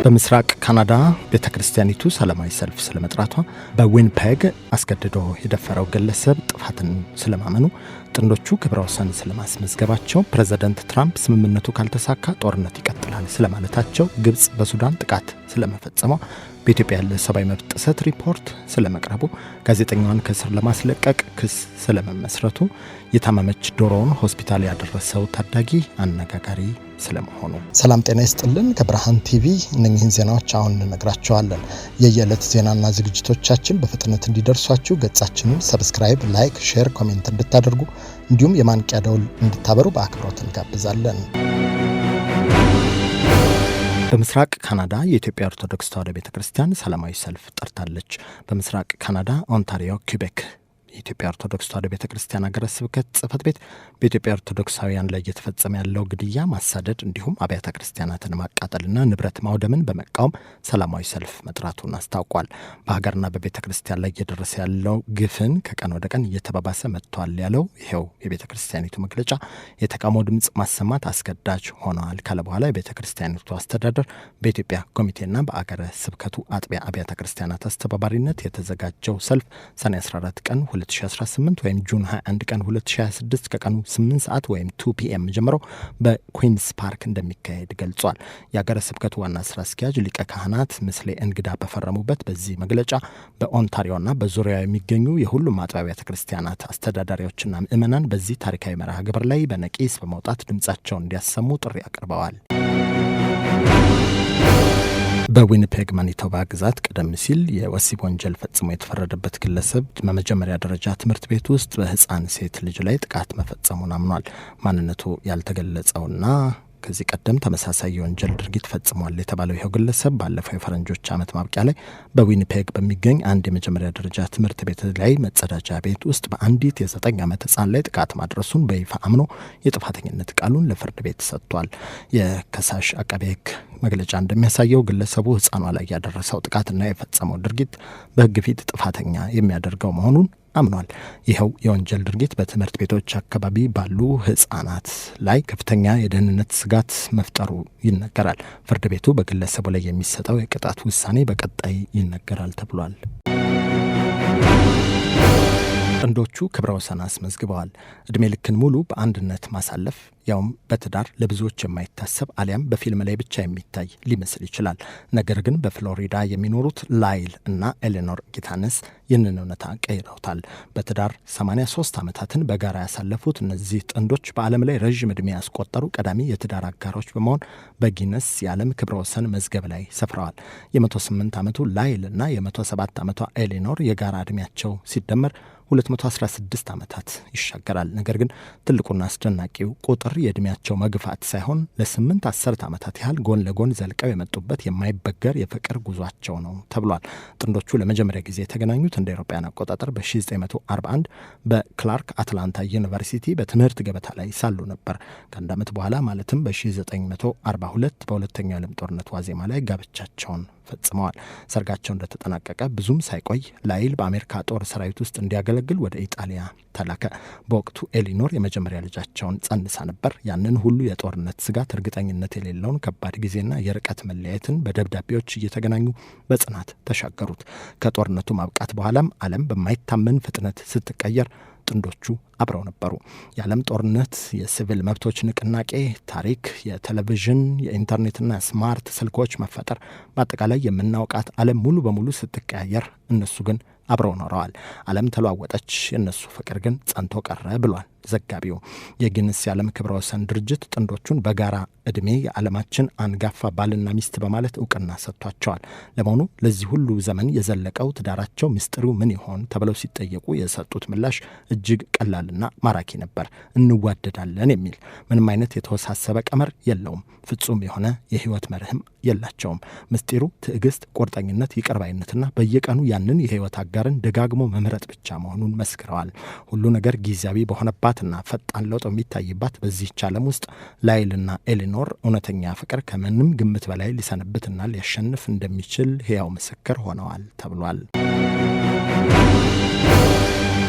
በምስራቅ ካናዳ ቤተክርስቲያኒቱ ሰላማዊ ሰልፍ ስለመጥራቷ፣ በዊንፔግ አስገድዶ የደፈረው ግለሰብ ጥፋትን ስለማመኑ፣ ጥንዶቹ ክብረ ወሰን ስለማስመዝገባቸው፣ ፕሬዝዳንት ትራምፕ ስምምነቱ ካልተሳካ ጦርነት ይቀጥላል ስለማለታቸው፣ ግብጽ በሱዳን ጥቃት ስለመፈጸሟ፣ በኢትዮጵያ ያለ ሰብአዊ መብት ጥሰት ሪፖርት ስለመቅረቡ፣ ጋዜጠኛዋን ከእስር ለማስለቀቅ ክስ ስለመመስረቱ፣ የታመመች ዶሮውን ሆስፒታል ያደረሰው ታዳጊ አነጋጋሪ ስለመሆኑ። ሰላም ጤና ይስጥልን። ከብርሃን ቲቪ እነኚህን ዜናዎች አሁን እንነግራችኋለን። የየዕለት ዜናና ዝግጅቶቻችን በፍጥነት እንዲደርሷችሁ ገጻችንን ሰብስክራይብ፣ ላይክ፣ ሼር፣ ኮሜንት እንድታደርጉ እንዲሁም የማንቂያ ደውል እንድታበሩ በአክብሮት እንጋብዛለን። በምስራቅ ካናዳ የኢትዮጵያ ኦርቶዶክስ ተዋሕዶ ቤተክርስቲያን ሰላማዊ ሰልፍ ጠርታለች። በምስራቅ ካናዳ ኦንታሪዮ ኪቤክ የኢትዮጵያ ኦርቶዶክስ ተዋሕዶ ቤተክርስቲያን ሀገረ ስብከት ጽሕፈት ቤት በኢትዮጵያ ኦርቶዶክሳውያን ላይ እየተፈጸመ ያለው ግድያ፣ ማሳደድ እንዲሁም አብያተ ክርስቲያናትን ማቃጠልና ንብረት ማውደምን በመቃወም ሰላማዊ ሰልፍ መጥራቱን አስታውቋል። በሀገርና በቤተ ክርስቲያን ላይ እየደረሰ ያለው ግፍን ከቀን ወደ ቀን እየተባባሰ መጥቷል ያለው ይኸው የቤተ ክርስቲያኒቱ መግለጫ የተቃውሞ ድምፅ ማሰማት አስገዳጅ ሆነዋል ካለ በኋላ የቤተ ክርስቲያኒቱ አስተዳደር በኢትዮጵያ ኮሚቴና በአገረ ስብከቱ አጥቢያ አብያተ ክርስቲያናት አስተባባሪነት የተዘጋጀው ሰልፍ ሰኔ 14 ቀን 2018 ወይም ጁን 21 ቀን 2026 ከቀኑ 8 ሰዓት ወይም 2 ፒኤም ጀምሮ በኩዊንስ ፓርክ እንደሚካሄድ ገልጿል። የአገረ ስብከቱ ዋና ስራ አስኪያጅ ሊቀ ካህናት ምስሌ እንግዳ በፈረሙበት በዚህ መግለጫ በኦንታሪዮና በዙሪያ የሚገኙ የሁሉም አጥቢያ ቤተ ክርስቲያናት አስተዳዳሪዎችና ምእመናን በዚህ ታሪካዊ መርሃ ግብር ላይ በነቂስ በመውጣት ድምጻቸውን እንዲያሰሙ ጥሪ አቅርበዋል። በዊንፔግ ማኒቶባ ግዛት ቀደም ሲል የወሲብ ወንጀል ፈጽሞ የተፈረደበት ግለሰብ በመጀመሪያ ደረጃ ትምህርት ቤት ውስጥ በህፃን ሴት ልጅ ላይ ጥቃት መፈጸሙን አምኗል። ማንነቱ ያልተገለጸውና ከዚህ ቀደም ተመሳሳይ የወንጀል ድርጊት ፈጽሟል የተባለው ይኸው ግለሰብ ባለፈው የፈረንጆች ዓመት ማብቂያ ላይ በዊንፔግ በሚገኝ አንድ የመጀመሪያ ደረጃ ትምህርት ቤት ላይ መጸዳጃ ቤት ውስጥ በአንዲት የ9 ዓመት ህፃን ላይ ጥቃት ማድረሱን በይፋ አምኖ የጥፋተኝነት ቃሉን ለፍርድ ቤት ሰጥቷል። የከሳሽ አቃቤ ህግ መግለጫ እንደሚያሳየው ግለሰቡ ህፃኗ ላይ ያደረሰው ጥቃትና የፈጸመው ድርጊት በህግ ፊት ጥፋተኛ የሚያደርገው መሆኑን አምኗል። ይኸው የወንጀል ድርጊት በትምህርት ቤቶች አካባቢ ባሉ ህፃናት ላይ ከፍተኛ የደህንነት ስጋት መፍጠሩ ይነገራል። ፍርድ ቤቱ በግለሰቡ ላይ የሚሰጠው የቅጣት ውሳኔ በቀጣይ ይነገራል ተብሏል። ጥንዶቹ ክብረ ወሰን አስመዝግበዋል። እድሜ ልክን ሙሉ በአንድነት ማሳለፍ ያውም በትዳር ለብዙዎች የማይታሰብ አሊያም በፊልም ላይ ብቻ የሚታይ ሊመስል ይችላል። ነገር ግን በፍሎሪዳ የሚኖሩት ላይል እና ኤሌኖር ጊታነስ ይህንን እውነታ ቀይረውታል። በትዳር 83 ዓመታትን በጋራ ያሳለፉት እነዚህ ጥንዶች በዓለም ላይ ረዥም ዕድሜ ያስቆጠሩ ቀዳሚ የትዳር አጋሮች በመሆን በጊነስ የዓለም ክብረ ወሰን መዝገብ ላይ ሰፍረዋል። የ108 ዓመቱ ላይል እና የ107 ዓመቷ ኤሌኖር የጋራ ዕድሜያቸው ሲደመር 216 ዓመታት ይሻገራል። ነገር ግን ትልቁና አስደናቂው ቁጥር የዕድሜያቸው መግፋት ሳይሆን ለ8 10 ዓመታት ያህል ጎን ለጎን ዘልቀው የመጡበት የማይበገር የፍቅር ጉዟቸው ነው ተብሏል። ጥንዶቹ ለመጀመሪያ ጊዜ የተገናኙት እንደ አውሮፓውያን አቆጣጠር በ1941 በክላርክ አትላንታ ዩኒቨርሲቲ በትምህርት ገበታ ላይ ሳሉ ነበር። ከአንድ ዓመት በኋላ ማለትም በ1942 በሁለተኛው የዓለም ጦርነት ዋዜማ ላይ ጋብቻቸውን ፈጽመዋል። ሰርጋቸው እንደተጠናቀቀ ብዙም ሳይቆይ ላይል በአሜሪካ ጦር ሰራዊት ውስጥ እንዲያገለግል ወደ ኢጣሊያ ተላከ። በወቅቱ ኤሊኖር የመጀመሪያ ልጃቸውን ጸንሳ ነበር። ያንን ሁሉ የጦርነት ስጋት፣ እርግጠኝነት የሌለውን ከባድ ጊዜና የርቀት መለያየትን በደብዳቤዎች እየተገናኙ በጽናት ተሻገሩት። ከጦርነቱ ማብቃት በኋላም ዓለም በማይታመን ፍጥነት ስትቀየር ጥንዶቹ አብረው ነበሩ። የዓለም ጦርነት፣ የሲቪል መብቶች ንቅናቄ፣ ታሪክ፣ የቴሌቪዥን፣ የኢንተርኔትና ስማርት ስልኮች መፈጠር፣ በአጠቃላይ የምናውቃት ዓለም ሙሉ በሙሉ ስትቀያየር እነሱ ግን አብረው ኖረዋል። ዓለም ተለዋወጠች፣ የእነሱ ፍቅር ግን ጸንቶ ቀረ ብሏል ዘጋቢው። የጊነስ የዓለም ክብረ ወሰን ድርጅት ጥንዶቹን በጋራ ዕድሜ የዓለማችን አንጋፋ ባልና ሚስት በማለት እውቅና ሰጥቷቸዋል። ለመሆኑ ለዚህ ሁሉ ዘመን የዘለቀው ትዳራቸው ምስጢሩ ምን ይሆን ተብለው ሲጠየቁ የሰጡት ምላሽ እጅግ ቀላልና ማራኪ ነበር። እንዋደዳለን የሚል ምንም አይነት የተወሳሰበ ቀመር የለውም። ፍጹም የሆነ የህይወት መርህም የላቸውም። ምስጢሩ ትዕግስት፣ ቁርጠኝነት፣ ይቅርባይነትና በየቀኑ ያንን የህይወት አጋርን ደጋግሞ መምረጥ ብቻ መሆኑን መስክረዋል። ሁሉ ነገር ጊዜያዊ በሆነባትና ፈጣን ለውጥ የሚታይባት በዚህች ዓለም ውስጥ ላይልና ኤሊኖር እውነተኛ ፍቅር ከምንም ግምት በላይ ሊሰነብትና ሊያሸንፍ እንደሚችል ሕያው ምስክር ሆነዋል ተብሏል።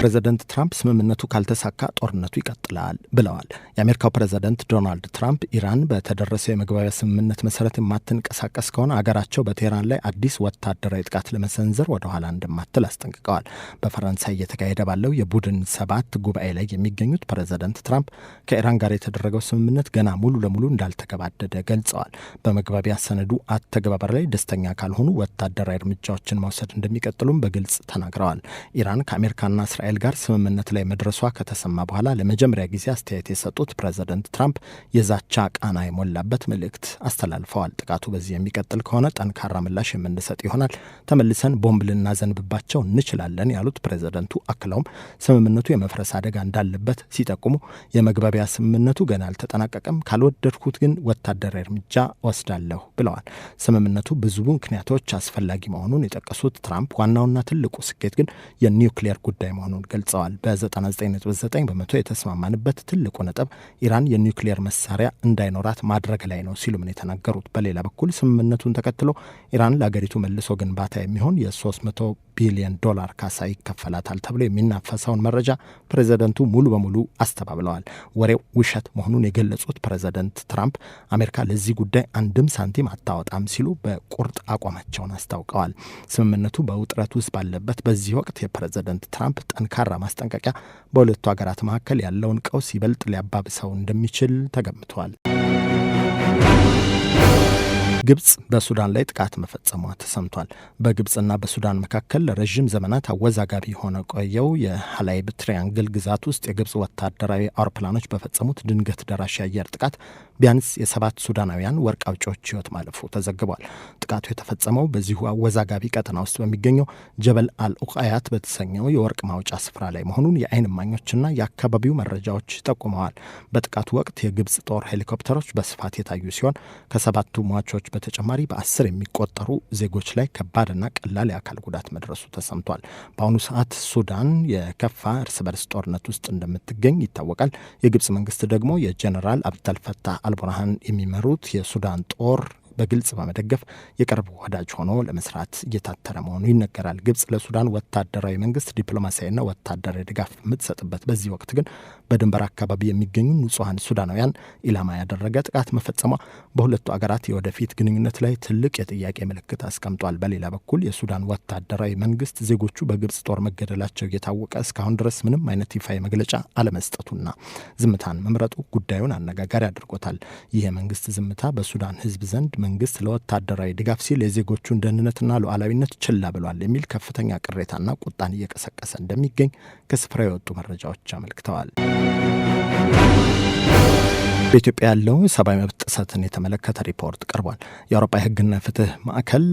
ፕሬዚደንት ትራምፕ ስምምነቱ ካልተሳካ ጦርነቱ ይቀጥላል ብለዋል። የአሜሪካው ፕሬዚደንት ዶናልድ ትራምፕ ኢራን በተደረሰው የመግባቢያ ስምምነት መሰረት የማትንቀሳቀስ ከሆነ አገራቸው በቴህራን ላይ አዲስ ወታደራዊ ጥቃት ለመሰንዘር ወደ ኋላ እንደማትል አስጠንቅቀዋል። በፈረንሳይ እየተካሄደ ባለው የቡድን 7 ጉባኤ ላይ የሚገኙት ፕሬዚደንት ትራምፕ ከኢራን ጋር የተደረገው ስምምነት ገና ሙሉ ለሙሉ እንዳልተገባደደ ገልጸዋል። በመግባቢያ ሰነዱ አተገባበር ላይ ደስተኛ ካልሆኑ ወታደራዊ እርምጃዎችን መውሰድ እንደሚቀጥሉም በግልጽ ተናግረዋል። ኢራን ከአሜሪካና እስራኤል ጋር ስምምነት ላይ መድረሷ ከተሰማ በኋላ ለመጀመሪያ ጊዜ አስተያየት የሰጡት ፕሬዚደንት ትራምፕ የዛቻ ቃና የሞላበት መልእክት አስተላልፈዋል። ጥቃቱ በዚህ የሚቀጥል ከሆነ ጠንካራ ምላሽ የምንሰጥ ይሆናል፣ ተመልሰን ቦምብ ልናዘንብባቸው እንችላለን ያሉት ፕሬዚደንቱ አክለውም ስምምነቱ የመፍረስ አደጋ እንዳለበት ሲጠቁሙ የመግባቢያ ስምምነቱ ገና አልተጠናቀቀም፣ ካልወደድኩት ግን ወታደራዊ እርምጃ ወስዳለሁ ብለዋል። ስምምነቱ ብዙ ምክንያቶች አስፈላጊ መሆኑን የጠቀሱት ትራምፕ ዋናውና ትልቁ ስኬት ግን የኒውክሌር ጉዳይ መሆኑን ገልጸዋል። በ99.9 በመቶ የተስማማንበት ትልቁ ነጥብ ኢራን የኒውክሌር መሳሪያ እንዳይኖራት ማድረግ ላይ ነው ሲሉም ነው የተናገሩት። በሌላ በኩል ስምምነቱን ተከትሎ ኢራን ለአገሪቱ መልሶ ግንባታ የሚሆን የ300 ቢሊዮን ዶላር ካሳ ይከፈላታል ተብሎ የሚናፈሰውን መረጃ ፕሬዚደንቱ ሙሉ በሙሉ አስተባብለዋል። ወሬው ውሸት መሆኑን የገለጹት ፕሬዚደንት ትራምፕ አሜሪካ ለዚህ ጉዳይ አንድም ሳንቲም አታወጣም ሲሉ በቁርጥ አቋማቸውን አስታውቀዋል። ስምምነቱ በውጥረት ውስጥ ባለበት በዚህ ወቅት የፕሬዚደንት ትራምፕ ጠንካራ ማስጠንቀቂያ በሁለቱ ሀገራት መካከል ያለውን ቀውስ ይበልጥ ሊያባብሰው እንደሚችል ተገምቷል። ግብጽ በሱዳን ላይ ጥቃት መፈጸሟ ተሰምቷል። በግብጽና በሱዳን መካከል ለረዥም ዘመናት አወዛጋቢ ሆነ ቆየው የሀላይብ ትሪያንግል ግዛት ውስጥ የግብጽ ወታደራዊ አውሮፕላኖች በፈጸሙት ድንገት ደራሽ የአየር ጥቃት ቢያንስ የ7 ሱዳናውያን ወርቅ አውጪዎች ሕይወት ማለፉ ተዘግቧል። ጥቃቱ የተፈጸመው በዚሁ አወዛጋቢ ቀጠና ውስጥ በሚገኘው ጀበል አልኡቃያት በተሰኘው የወርቅ ማውጫ ስፍራ ላይ መሆኑን የዓይን እማኞችና የአካባቢው መረጃዎች ጠቁመዋል። በጥቃቱ ወቅት የግብጽ ጦር ሄሊኮፕተሮች በስፋት የታዩ ሲሆን ከ7ቱ ሟቾች በተጨማሪ በ10 የሚቆጠሩ ዜጎች ላይ ከባድና ቀላል የአካል ጉዳት መድረሱ ተሰምቷል። በአሁኑ ሰዓት ሱዳን የከፋ እርስ በርስ ጦርነት ውስጥ እንደምትገኝ ይታወቃል። የግብጽ መንግስት ደግሞ የጀነራል አብደልፈታህ አልቡርሃን የሚመሩት የሱዳን ጦር በግልጽ በመደገፍ የቅርብ ወዳጅ ሆኖ ለመስራት እየታተረ መሆኑ ይነገራል። ግብጽ ለሱዳን ወታደራዊ መንግስት ዲፕሎማሲያዊና ወታደራዊ ድጋፍ የምትሰጥበት በዚህ ወቅት ግን በድንበር አካባቢ የሚገኙ ንጹሐን ሱዳናውያን ኢላማ ያደረገ ጥቃት መፈጸሟ በሁለቱ አገራት የወደፊት ግንኙነት ላይ ትልቅ የጥያቄ ምልክት አስቀምጧል። በሌላ በኩል የሱዳን ወታደራዊ መንግስት ዜጎቹ በግብጽ ጦር መገደላቸው እየታወቀ እስካሁን ድረስ ምንም አይነት ይፋዊ መግለጫ አለመስጠቱና ዝምታን መምረጡ ጉዳዩን አነጋጋሪ አድርጎታል። ይህ የመንግስት ዝምታ በሱዳን ህዝብ ዘንድ መንግስት ለወታደራዊ ድጋፍ ሲል የዜጎቹን ደህንነትና ሉዓላዊነት ችላ ብሏል የሚል ከፍተኛ ቅሬታና ቁጣን እየቀሰቀሰ እንደሚገኝ ከስፍራው የወጡ መረጃዎች አመልክተዋል። በኢትዮጵያ ያለው ሰብአዊ መብት ጥሰትን የተመለከተ ሪፖርት ቀርቧል። የአውሮፓ የህግና ፍትህ ማዕከል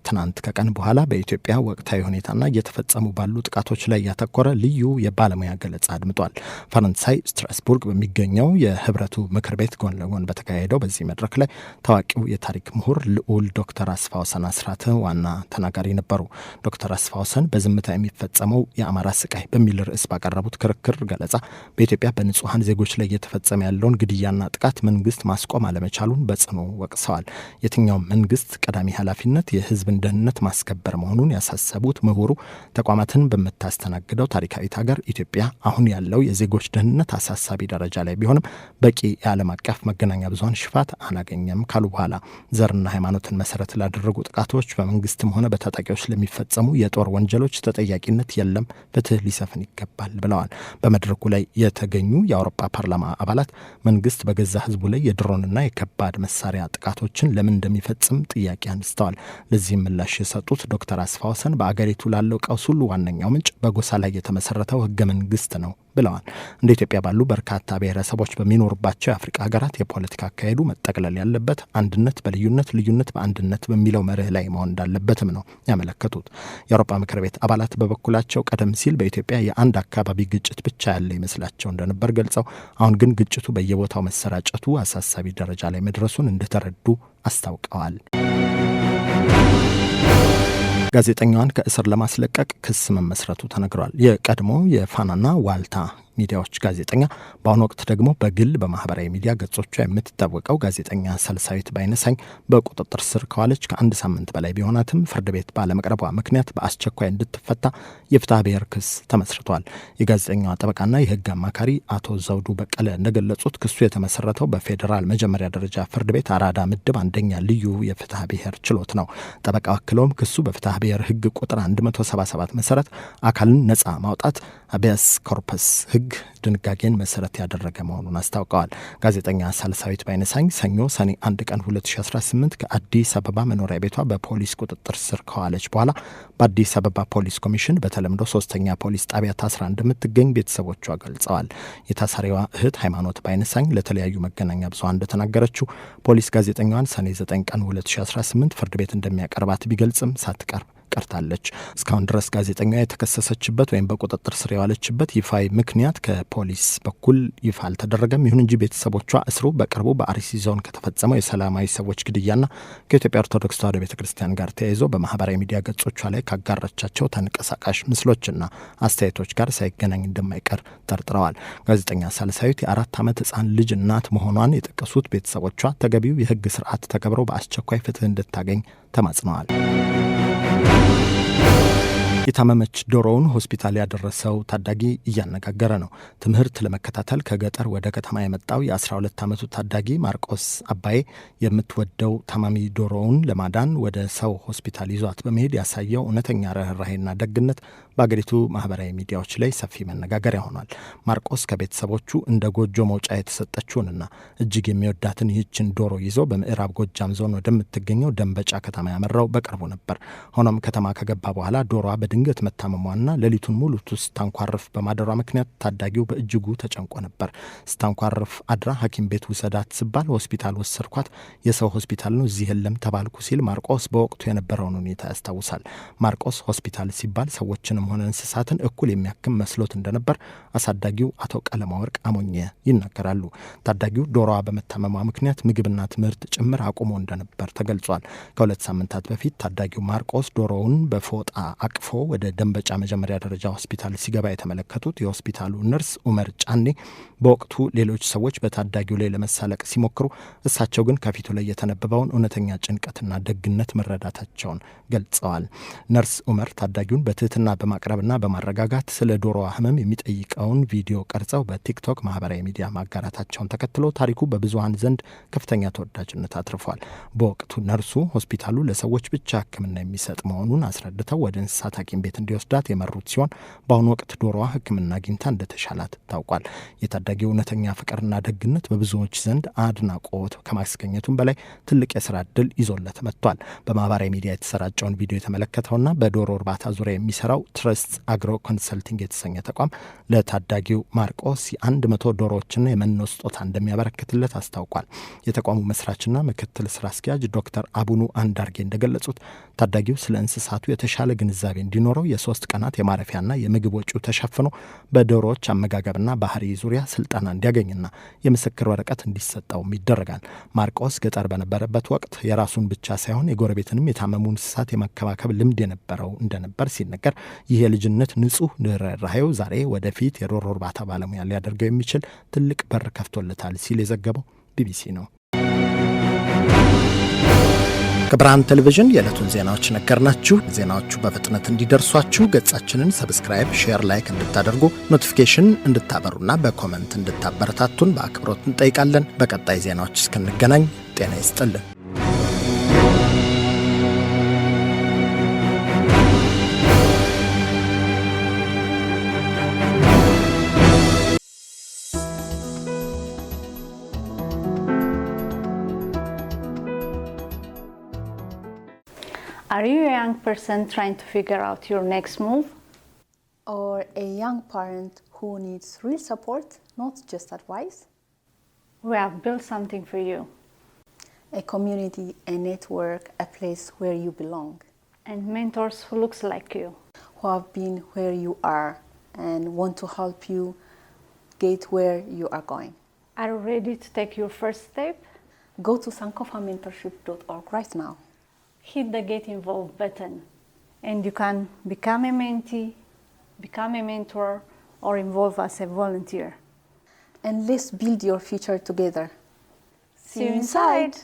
ትናንት ከቀን በኋላ በኢትዮጵያ ወቅታዊ ሁኔታና እየተፈጸሙ ባሉ ጥቃቶች ላይ ያተኮረ ልዩ የባለሙያ ገለጻ አድምጧል። ፈረንሳይ ስትራስቡርግ በሚገኘው የህብረቱ ምክር ቤት ጎን ለጎን በተካሄደው በዚህ መድረክ ላይ ታዋቂው የታሪክ ምሁር ልዑል ዶክተር አስፋወሰን አስራት ዋና ተናጋሪ ነበሩ። ዶክተር አስፋወሰን በዝምታ የሚፈጸመው የአማራ ስቃይ በሚል ርዕስ ባቀረቡት ክርክር ገለጻ በኢትዮጵያ በንጹሐን ዜጎች ላይ እየተፈጸመ ያለውን ግድያና ጥቃት መንግስት ማስቆም አለመቻሉን በጽኑ ወቅሰዋል። የትኛውም መንግስት ቀዳሚ ኃላፊነት የህዝብ ደህንነት ማስከበር መሆኑን ያሳሰቡት ምሁሩ ተቋማትን በምታስተናግደው ታሪካዊት ሀገር ኢትዮጵያ አሁን ያለው የዜጎች ደህንነት አሳሳቢ ደረጃ ላይ ቢሆንም በቂ የዓለም አቀፍ መገናኛ ብዙሃን ሽፋት አላገኘም ካሉ በኋላ ዘርና ሃይማኖትን መሰረት ላደረጉ ጥቃቶች በመንግስትም ሆነ በታጣቂዎች ለሚፈጸሙ የጦር ወንጀሎች ተጠያቂነት የለም፣ ፍትህ ሊሰፍን ይገባል ብለዋል። በመድረኩ ላይ የተገኙ የአውሮፓ ፓርላማ አባላት መንግስት በገዛ ህዝቡ ላይ የድሮንና የከባድ መሳሪያ ጥቃቶችን ለምን እንደሚፈጽም ጥያቄ አንስተዋል። ለዚህም ምላሽ የሰጡት ዶክተር አስፋወሰን በአገሪቱ ላለው ቀውስ ሁሉ ዋነኛው ምንጭ በጎሳ ላይ የተመሰረተው ህገ መንግስት ነው ብለዋል። እንደ ኢትዮጵያ ባሉ በርካታ ብሔረሰቦች በሚኖሩባቸው የአፍሪካ ሀገራት የፖለቲካ አካሄዱ መጠቅለል ያለበት አንድነት በልዩነት ልዩነት በአንድነት በሚለው መርህ ላይ መሆን እንዳለበትም ነው ያመለከቱት። የአውሮፓ ምክር ቤት አባላት በበኩላቸው ቀደም ሲል በኢትዮጵያ የአንድ አካባቢ ግጭት ብቻ ያለ ይመስላቸው እንደነበር ገልጸው አሁን ግን ግጭቱ በየቦታው መሰራጨቱ አሳሳቢ ደረጃ ላይ መድረሱን እንደተረዱ አስታውቀዋል። ጋዜጠኛዋን ከእስር ለማስለቀቅ ክስ መመስረቱ ተነግሯል። የቀድሞ የፋናና ዋልታ ሚዲያዎች ጋዜጠኛ በአሁኑ ወቅት ደግሞ በግል በማህበራዊ ሚዲያ ገጾቿ የምትታወቀው ጋዜጠኛ ሰልሳዊት ባይነሳኝ በቁጥጥር ስር ከዋለች ከአንድ ሳምንት በላይ ቢሆናትም ፍርድ ቤት ባለመቅረቧ ምክንያት በአስቸኳይ እንድትፈታ የፍትሐ ብሔር ክስ ተመስርቷል። የጋዜጠኛዋ ጠበቃና የህግ አማካሪ አቶ ዘውዱ በቀለ እንደገለጹት ክሱ የተመሰረተው በፌዴራል መጀመሪያ ደረጃ ፍርድ ቤት አራዳ ምድብ አንደኛ ልዩ የፍትሐ ብሔር ችሎት ነው። ጠበቃው አክለውም ክሱ በፍትሐ ብሔር ህግ ቁጥር 177 መሰረት አካልን ነጻ ማውጣት አቢያስ ኮርፐስ ህግ ድንጋጌን መሰረት ያደረገ መሆኑን አስታውቀዋል። ጋዜጠኛ ሰልሳዊት ባይነሳኝ ሰኞ ሰኔ 1 ቀን 2018 ከአዲስ አበባ መኖሪያ ቤቷ በፖሊስ ቁጥጥር ስር ከዋለች በኋላ በአዲስ አበባ ፖሊስ ኮሚሽን በተለምዶ 3ኛ ፖሊስ ጣቢያ ታስራ እንደምትገኝ ቤተሰቦቿ ገልጸዋል። የታሳሪዋ እህት ሃይማኖት ባይነሳኝ ለተለያዩ መገናኛ ብዙሃን እንደተናገረችው ፖሊስ ጋዜጠኛዋን ሰኔ 9 ቀን 2018 ፍርድ ቤት እንደሚያቀርባት ቢገልጽም ሳትቀርብ ቀርታለች። እስካሁን ድረስ ጋዜጠኛዋ የተከሰሰችበት ወይም በቁጥጥር ስር የዋለችበት ይፋዊ ምክንያት ከፖሊስ በኩል ይፋ አልተደረገም። ይሁን እንጂ ቤተሰቦቿ እስሩ በቅርቡ በአርሲ ዞን ከተፈጸመው የሰላማዊ ሰዎች ግድያና ከኢትዮጵያ ኦርቶዶክስ ተዋሕዶ ቤተክርስቲያን ጋር ተያይዞ በማህበራዊ ሚዲያ ገጾቿ ላይ ካጋራቻቸው ተንቀሳቃሽ ምስሎችና አስተያየቶች ጋር ሳይገናኝ እንደማይቀር ጠርጥረዋል። ጋዜጠኛ ሳልሳዊት የ4 ዓመት ህፃን ልጅ እናት መሆኗን የጠቀሱት ቤተሰቦቿ ተገቢው የህግ ስርዓት ተከብሮ በአስቸኳይ ፍትህ እንድታገኝ ተማጽነዋል። የታመመች ዶሮውን ሆስፒታል ያደረሰው ታዳጊ እያነጋገረ ነው። ትምህርት ለመከታተል ከገጠር ወደ ከተማ የመጣው የ12 ዓመቱ ታዳጊ ማርቆስ አባዬ የምትወደው ታማሚ ዶሮውን ለማዳን ወደ ሰው ሆስፒታል ይዟት በመሄድ ያሳየው እውነተኛ ርህራሄና ደግነት በአገሪቱ ማህበራዊ ሚዲያዎች ላይ ሰፊ መነጋገሪያ ሆኗል። ማርቆስ ከቤተሰቦቹ እንደ ጎጆ መውጫ የተሰጠችውንና እጅግ የሚወዳትን ይህችን ዶሮ ይዞ በምዕራብ ጎጃም ዞን ወደምትገኘው ደንበጫ ከተማ ያመራው በቅርቡ ነበር። ሆኖም ከተማ ከገባ በኋላ ዶሮዋ በድንገት መታመሟና ሌሊቱን ሙሉ ስታንኳርፍ በማደሯ ምክንያት ታዳጊው በእጅጉ ተጨንቆ ነበር። ስታንኳርፍ አድራ ሐኪም ቤት ውሰዳት ሲባል ሆስፒታል ወሰድኳት፣ የሰው ሆስፒታል ነው እዚህ የለም ተባልኩ ሲል ማርቆስ በወቅቱ የነበረውን ሁኔታ ያስታውሳል። ማርቆስ ሆስፒታል ሲባል ሰዎችን ሆነ እንስሳትን እኩል የሚያክም መስሎት እንደነበር አሳዳጊው አቶ ቀለማወርቅ አሞኘ ይናገራሉ። ታዳጊው ዶሮዋ በመታመሟ ምክንያት ምግብና ትምህርት ጭምር አቁሞ እንደነበር ተገልጿል። ከ2 ሳምንታት በፊት ታዳጊው ማርቆስ ዶሮውን በፎጣ አቅፎ ወደ ደንበጫ መጀመሪያ ደረጃ ሆስፒታል ሲገባ የተመለከቱት የሆስፒታሉ ነርስ ኡመር ጫኔ በወቅቱ ሌሎች ሰዎች በታዳጊው ላይ ለመሳለቅ ሲሞክሩ እሳቸው ግን ከፊቱ ላይ የተነበበውን እውነተኛ ጭንቀትና ደግነት መረዳታቸውን ገልጸዋል። ነርስ ኡመር ታዳጊውን በትህትና በማቅረብና በማረጋጋት ስለ ዶሮዋ ህመም የሚጠይቀውን ቪዲዮ ቀርጸው በቲክቶክ ማህበራዊ ሚዲያ ማጋራታቸውን ተከትሎ ታሪኩ በብዙሃን ዘንድ ከፍተኛ ተወዳጅነት አትርፏል። በወቅቱ ነርሱ ሆስፒታሉ ለሰዎች ብቻ ሕክምና የሚሰጥ መሆኑን አስረድተው ወደ እንስሳት ሐኪም ቤት እንዲወስዳት የመሩት ሲሆን በአሁኑ ወቅት ዶሮዋ ሕክምና አግኝታ እንደተሻላት ታውቋል። የታዳጊው እውነተኛ ፍቅርና ደግነት በብዙዎች ዘንድ አድናቆት ከማስገኘቱም በላይ ትልቅ የስራ እድል ይዞለት መጥቷል። በማህበራዊ ሚዲያ የተሰራጨውን ቪዲዮ የተመለከተውና በዶሮ እርባታ ዙሪያ የሚሰራው ትረስት አግሮ ኮንሰልቲንግ የተሰኘ ተቋም ለታዳጊው ማርቆስ የ100 ዶሮዎችና የመኖ ስጦታ እንደሚያበረክትለት አስታውቋል። የተቋሙ መስራችና ምክትል ስራ አስኪያጅ ዶክተር አቡኑ አንዳርጌ እንደገለጹት ታዳጊው ስለ እንስሳቱ የተሻለ ግንዛቤ እንዲኖረው የ3 ቀናት የማረፊያና የምግብ ወጪው ተሸፍኖ በዶሮዎች አመጋገብና ባህሪ ዙሪያ ስልጠና እንዲያገኝና የምስክር ወረቀት እንዲሰጠውም ይደረጋል። ማርቆስ ገጠር በነበረበት ወቅት የራሱን ብቻ ሳይሆን የጎረቤትንም የታመሙ እንስሳት የመከባከብ ልምድ የነበረው እንደነበር ሲነገር ይህ የልጅነት ንጹህ ርህራሄው ዛሬ ወደፊት የዶሮ እርባታ ባለሙያ ሊያደርገው የሚችል ትልቅ በር ከፍቶለታል ሲል የዘገበው ቢቢሲ ነው። ከብርሃን ቴሌቪዥን የዕለቱን ዜናዎች ነገርናችሁ። ዜናዎቹ በፍጥነት እንዲደርሷችሁ ገጻችንን ሰብስክራይብ፣ ሼር፣ ላይክ እንድታደርጉ ኖቲፊኬሽን እንድታበሩና በኮመንት እንድታበረታቱን በአክብሮት እንጠይቃለን። በቀጣይ ዜናዎች እስክንገናኝ ጤና ይስጥልን። Are you a young person trying to figure out your next move? Or a young parent who needs real support, not just advice? We have built something for you. A community, a network, a place where you belong. And mentors who looks like you. Who have been where you are and want to help you get where you are going. Are you ready to take your first step? Go to sankofamentorship.org right now. Hit the Get Involved button and you can become a mentee, become a mentor, or involve as a volunteer. And let's build your future together. See you inside!